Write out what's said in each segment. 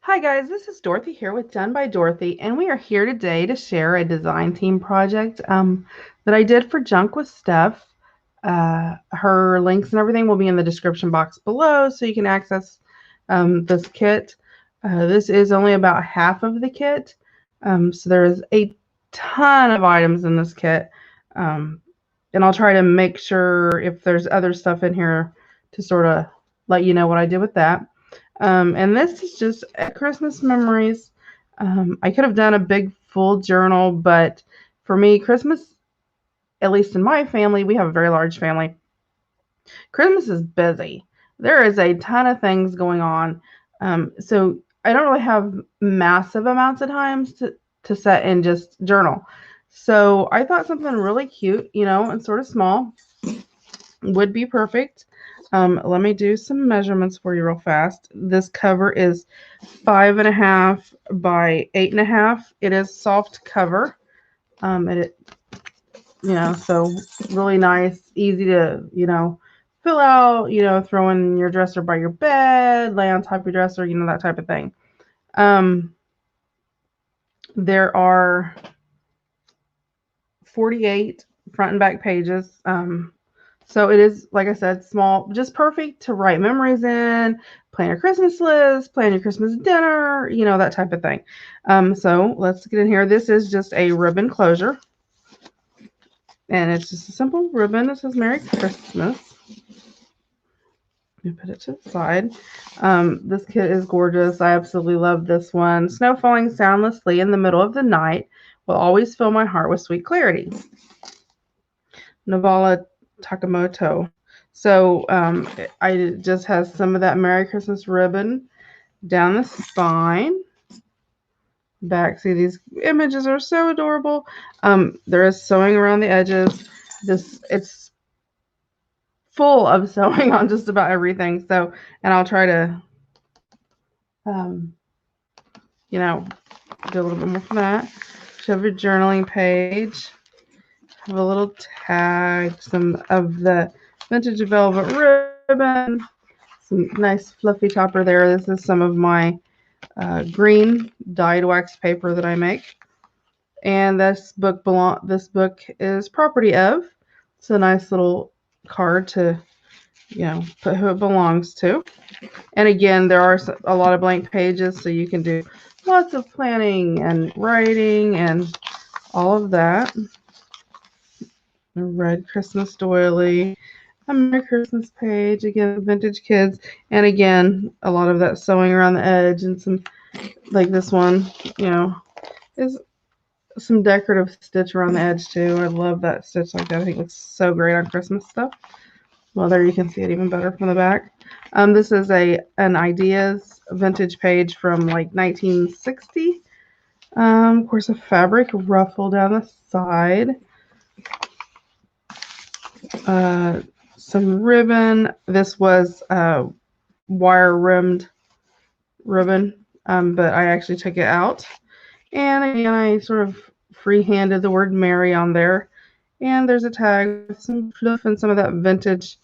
Hi guys, this is Dorothy here with Done by Dorothy, and we are here today to share a design team project that I did for Junk with Steph. Her links and everything will be in the description box below, so you can access this kit. This is only about half of the kit, so there is a ton of items in this kit, and I'll try to make sure if there's other stuff in here to sort of let you know what I did with that. And this is just Christmas memories. I could have done a big full journal, but for me, Christmas, at least in my family, we have a very large family. Christmas is busy. There is a ton of things going on. So I don't really have massive amounts of times to set and just journal. So I thought something really cute, and sort of small would be perfect. Let me do some measurements for you real fast. This cover is 5.5 by 8.5. It is soft cover. So really nice, easy to, fill out, throw in your dresser by your bed, lay on top of your dresser, that type of thing. There are 48 front and back pages. So it is, like I said, small, just perfect to write memories in, plan your Christmas list, plan your Christmas dinner, that type of thing. So let's get in here. This is just a ribbon closure. And it's just a simple ribbon that says Merry Christmas. Let me put it to the side. This kit is gorgeous. I absolutely love this one. Snow falling soundlessly in the middle of the night will always fill my heart with sweet clarity. Novala Takamoto. So I just has some of that Merry Christmas ribbon down the spine. Back. See, these images are so adorable. There is sewing around the edges. It's full of sewing on just about everything. So, and I'll try to, do a little bit more from that. Show your journaling page. Have a little tag, some of the vintage velvet ribbon, some nice fluffy topper there. This is some of my green dyed wax paper that I make. And this book is property of. It's a nice little card to, put who it belongs to. And again, there are a lot of blank pages, so you can do lots of planning and writing and all of that. A red Christmas doily, a Merry Christmas page, again, vintage kids, and again, a lot of that sewing around the edge and some, like this one, is some decorative stitch around the edge too. I love that stitch like that. I think it looks so great on Christmas stuff. Well, there you can see it even better from the back. This is an Ideas vintage page from like 1960. Of course, a fabric ruffle down the side. Some ribbon. This was wire rimmed ribbon, but I actually took it out. And again, I sort of free-handed the word Merry on there. And there's a tag with some fluff and some of that vintage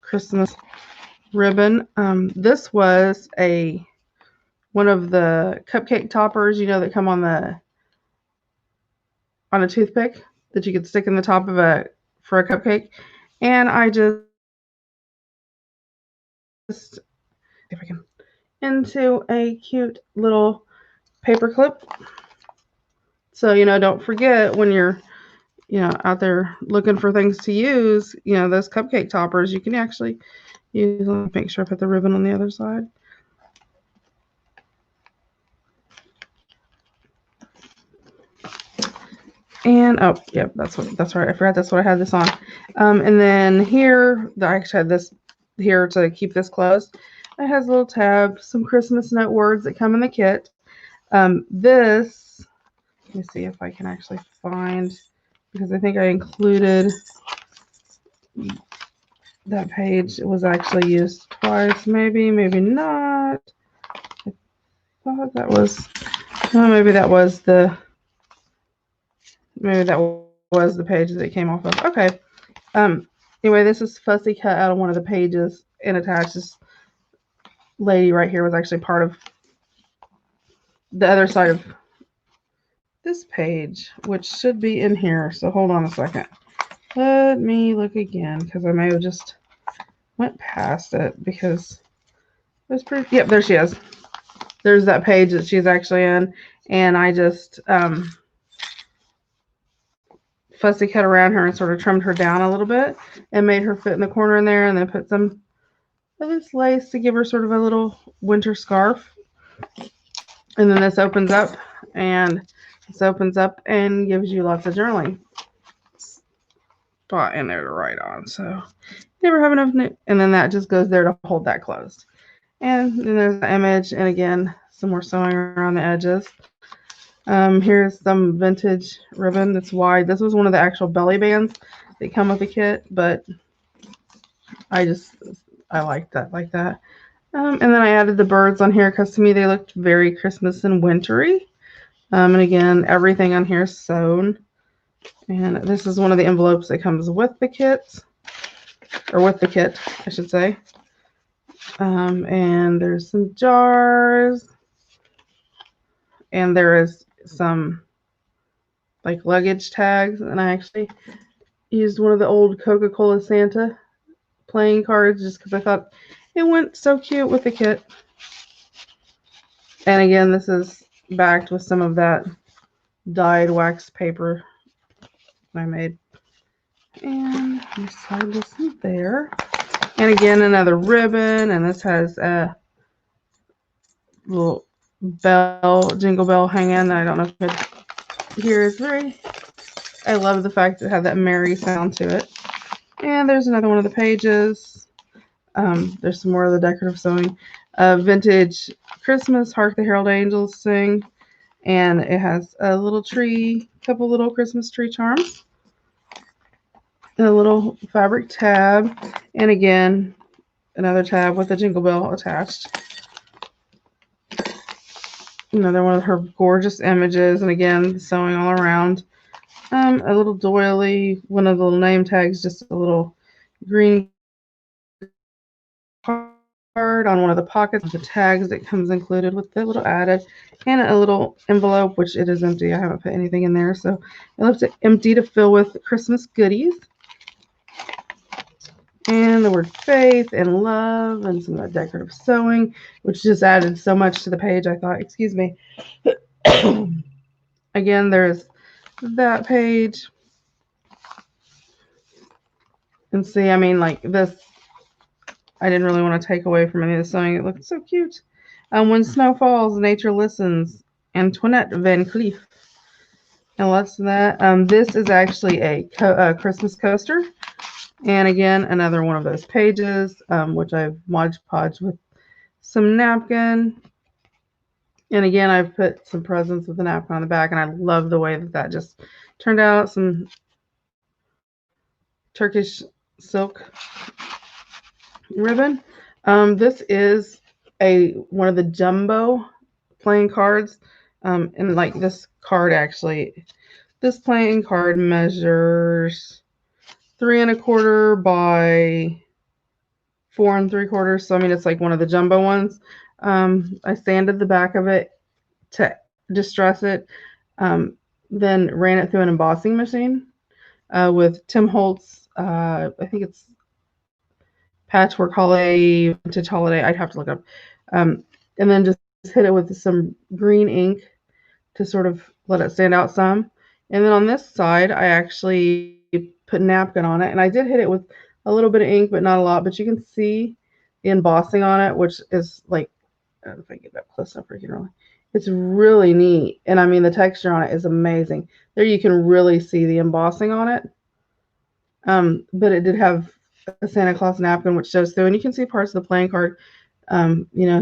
Christmas ribbon. This was one of the cupcake toppers, that come on a toothpick that you could stick in the top of for a cupcake. And I just, if I can, into a cute little paper clip. So, don't forget when you're, out there looking for things to use, those cupcake toppers, you can actually use them. Make sure I put the ribbon on the other side. And oh, yep, that's right. I forgot that's what I had this on. And then here, I actually had this here to keep this closed. It has a little tab, some Christmas note words that come in the kit. This, let me see if I can actually find, because I think I included that page. It was actually used twice, maybe not. I thought that was, well, maybe that was the page that it came off of. Okay. Anyway, this is fussy cut out of one of the pages and attaches lady right here was actually part of the other side of this page, which should be in here. So hold on a second. Let me look again because I may have just went past it because it was pretty. Yep, there she is. There's that page that she's actually in, and I just fussy cut around her and sort of trimmed her down a little bit and made her fit in the corner in there, and then put some of this lace to give her sort of a little winter scarf. And then this opens up, and gives you lots of journaling spot in there to write on. So never have enough. And then that just goes there to hold that closed. And then there's the image, and again, some more sewing around the edges. Here's some vintage ribbon that's wide. This was one of the actual belly bands that come with the kit, but I liked that like that. And then I added the birds on here because to me they looked very Christmas and wintry. And again, everything on here is sewn. And this is one of the envelopes that comes with the kit, or with the kit, I should say. And there's some jars, and there is some like luggage tags, and I actually used one of the old Coca-Cola Santa playing cards just because I thought it went so cute with the kit. And again, this is backed with some of that dyed wax paper I made. And I slide this in there. And again, another ribbon, and this has a little bell, jingle bell hanging. I don't know if you could hear. It's very, I love the fact that it had that merry sound to it. And there's another one of the pages. There's some more of the decorative sewing. Vintage Christmas, Hark the Herald Angels Sing. And it has a little tree, couple little Christmas tree charms. And a little fabric tab. And again, another tab with a jingle bell attached. Another one of her gorgeous images. And again, sewing all around. A little doily, one of the little name tags, just a little green card on one of the pockets, the tags that comes included with the little added, and a little envelope, which it is empty. I haven't put anything in there, so it left it empty to fill with Christmas goodies. And the word faith and love and some of that decorative sewing, which just added so much to the page. I thought, excuse me. Again, there's that page. And see, I mean, like this, I didn't really want to take away from any of the sewing. It looked so cute. When snow falls, nature listens. Antoinette Van Cleef. And lots of that. This is actually a Christmas coaster. And again, another one of those pages, which I've Mod Podged with some napkin. And again, I've put some presents with the napkin on the back, and I love the way that that just turned out. Some Turkish silk ribbon. This is one of the jumbo playing cards. And like this card actually, this playing card measures 3 1/4 by 4 3/4. So I mean, it's like one of the jumbo ones. I sanded the back of it to distress it, then ran it through an embossing machine with Tim Holtz. I think it's Patchwork Holiday, Vintage Holiday. I'd have to look up. And then just hit it with some green ink to sort of let it stand out some. And then on this side, I actually put napkin on it. And I did hit it with a little bit of ink, but not a lot. But you can see the embossing on it, which is like, I don't know if I can get that close enough for you really. It's really neat. And I mean, the texture on it is amazing. There you can really see the embossing on it. But it did have a Santa Claus napkin, which shows through. And you can see parts of the playing card,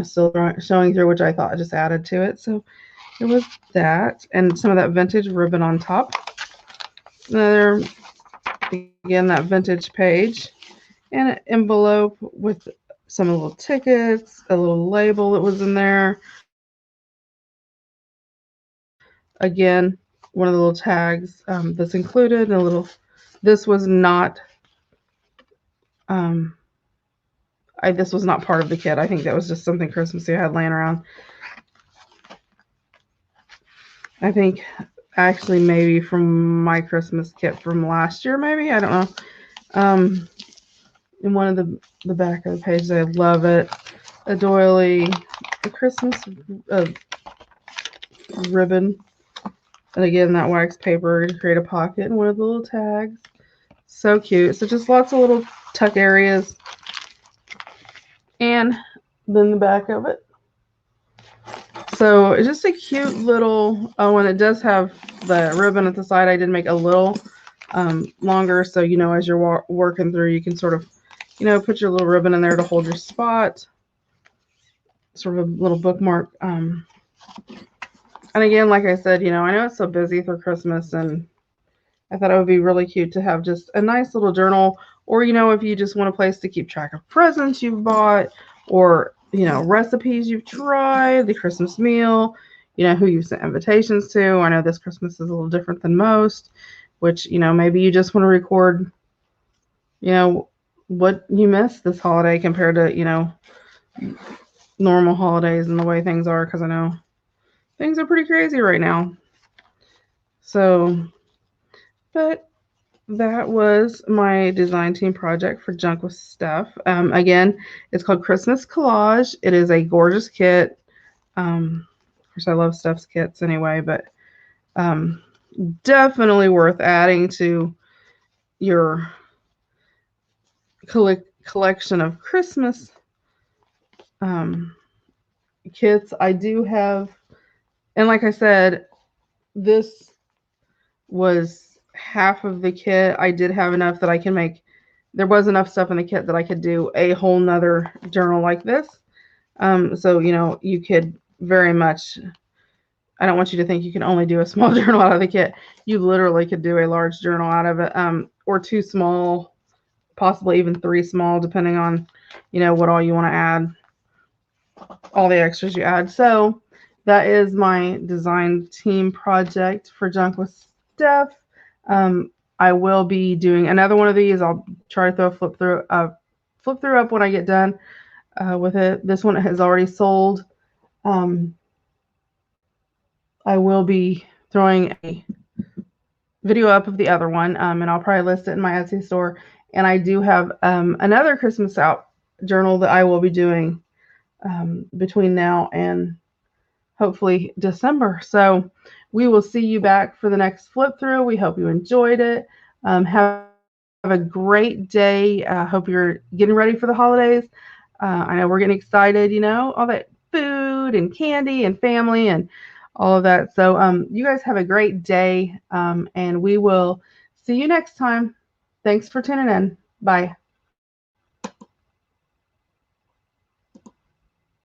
still showing through, which I thought I just added to it. So it was that. And some of that vintage ribbon on top. Another, again, that vintage page. And an envelope with some little tickets, a little label that was in there. Again, one of the little tags that's included, and a little, this was not, This was not part of the kit. I think that was just something Christmassy I had laying around. I think actually maybe from my Christmas kit from last year, maybe. I don't know. In one of the back of the pages, I love it. A doily, a Christmas ribbon. And again, that wax paper to create a pocket and one of the little tags. So cute. So just lots of little tuck areas. And then the back of it. So it's just a cute little, oh, and it does have the ribbon at the side. I did make a little longer. So, you know, as you're working through, you can sort of, you know, put your little ribbon in there to hold your spot. Sort of a little bookmark. And again, like I said, you know, I know it's so busy for Christmas, and I thought it would be really cute to have just a nice little journal, or, you know, if you just want a place to keep track of presents you've bought, or, you know, recipes you've tried, the Christmas meal, you know, who you've sent invitations to. I know this Christmas is a little different than most, which, you know, maybe you just want to record, you know, what you missed this holiday compared to, you know, normal holidays and the way things are, because I know things are pretty crazy right now. So, but that was my design team project for Junk with Steph. Again, it's called Christmas Collage. It is a gorgeous kit. Of course, I love Steph's kits anyway, but definitely worth adding to your collection of Christmas kits. I do have, and like I said, this was half of the kit. I did have enough that I can make, there was enough stuff in the kit that I could do a whole nother journal like this. So, you know, you could very much, I don't want you to think you can only do a small journal out of the kit. You literally could do a large journal out of it, or 2 small, possibly even 3 small, depending on, you know, what all you want to add, all the extras you add. So that is my design team project for Junk with Steph. I will be doing another one of these. I'll try to throw a flip through up when I get done with it. This one has already sold. I will be throwing a video up of the other one, and I'll probably list it in my Etsy store. And I do have another Christmas out journal that I will be doing between now and hopefully December. So we will see you back for the next flip through. We hope you enjoyed it. Have a great day. Hope you're getting ready for the holidays. I know we're getting excited, you know, all that food and candy and family and all of that. So you guys have a great day, and we will see you next time. Thanks for tuning in. Bye.